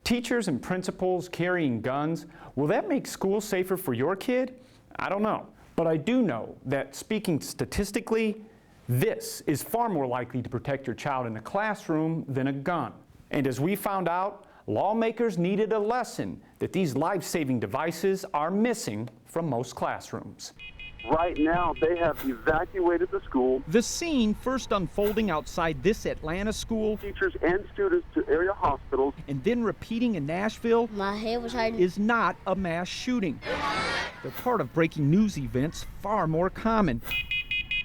Teachers and principals carrying guns, will that make school safer for your kid? I don't know. But I do know that speaking statistically, this is far more likely to protect your child in a classroom than a gun. And as we found out, lawmakers needed a lesson that these life-saving devices are missing from most classrooms. Right now, they have evacuated the school. The scene first unfolding outside this Atlanta school, Teachers and students to area hospitals. and then repeating in Nashville, My head was hurting. is not a mass shooting. They're part of breaking news events far more common.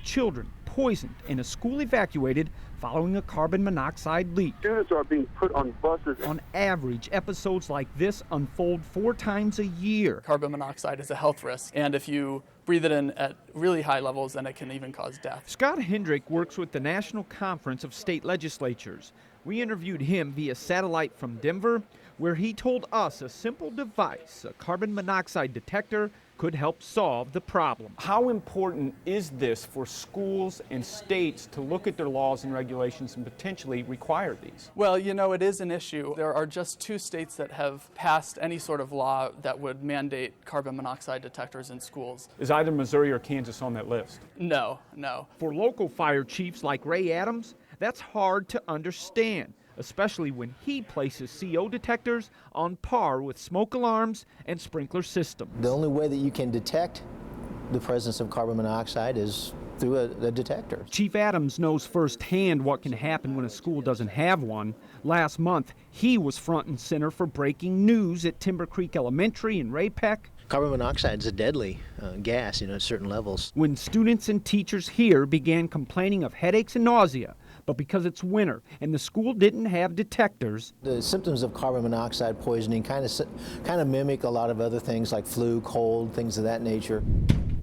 Children poisoned and a school evacuated following a carbon monoxide leak. Students are being put on buses. On average, episodes like this unfold 4 times a year. Carbon monoxide is a health risk, and if you breathe it in at really high levels, then it can even cause death. Scott Hendrick works with the National Conference of State Legislatures. We interviewed him via satellite from Denver, where he told us a simple device, a carbon monoxide detector, could help solve the problem. How important is this for schools and states to look at their laws and regulations and potentially require these? Well, you know, it is an issue. There are just 2 states that have passed any sort of law that would mandate carbon monoxide detectors in schools. Is either Missouri or Kansas on that list? No. For local fire chiefs like Ray Adams, that's hard to understand, especially when he places CO detectors on par with smoke alarms and sprinkler systems. The only way that you can detect the presence of carbon monoxide is through a detector. Chief Adams knows firsthand what can happen when a school doesn't have one. Last month, he was front and center for breaking news at Timber Creek Elementary in Ray-Pec. Carbon monoxide is a deadly gas, at certain levels. When students and teachers here began complaining of headaches and nausea, but because it's winter and the school didn't have detectors. The symptoms of carbon monoxide poisoning kind of mimic a lot of other things like flu, cold, things of that nature.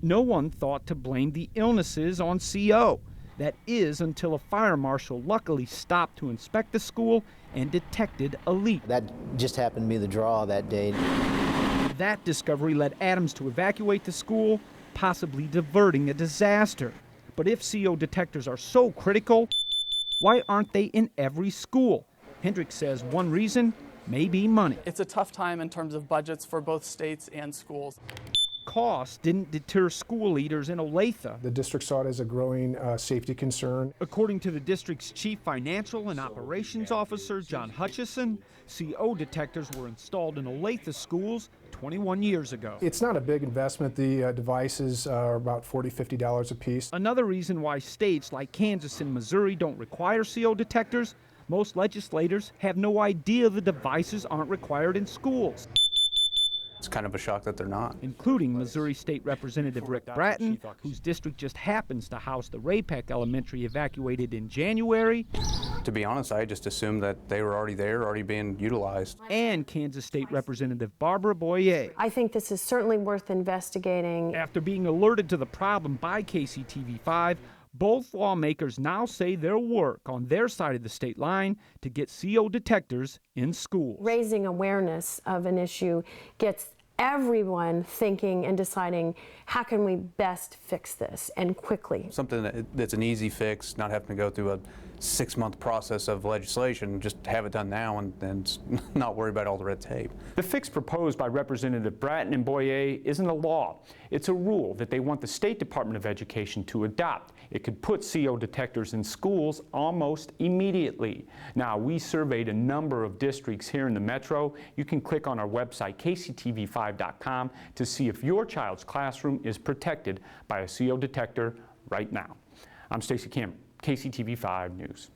No one thought to blame the illnesses on CO. That is until a fire marshal luckily stopped to inspect the school and detected a leak. That just happened to be the draw that day. That discovery led Adams to evacuate the school, possibly diverting a disaster. But if CO detectors are so critical, why aren't they in every school? Hendrick says one reason may be money. It's a tough time in terms of budgets for both states and schools. Cost didn't deter school leaders in Olathe. The district saw it as a growing safety concern. According to the district's chief financial and operations officer, John Hutchison, CO detectors were installed in Olathe schools 21 years ago. It's not a big investment. The devices are about $40, $50 a piece. Another reason why states like Kansas and Missouri don't require CO detectors, most legislators have no idea the devices aren't required in schools. It's kind of a shock that they're not. Including Missouri State Representative Rick Bratton, whose district just happens to house the Ray-Pec Elementary evacuated in January. To be honest, I just assumed that they were already there, already being utilized. And Kansas State Representative Barbara Boyer. I think this is certainly worth investigating. After being alerted to the problem by KCTV5, both lawmakers now say they'll work on their side of the state line to get CO detectors in schools. Raising awareness of an issue gets everyone thinking and deciding, how can we best fix this, and quickly. Something that's an easy fix, not having to go through a 6-month process of legislation, just have it done now and not worry about all the red tape. The fix proposed by Representative Bratton and Boyer isn't a law. It's a rule that they want the State Department of Education to adopt. It could put CO detectors in schools almost immediately. Now, we surveyed a number of districts here in the metro. You can click on our website, kctv5.com, to see if your child's classroom is protected by a CO detector right now. I'm Stacey Cameron, KCTV5 News.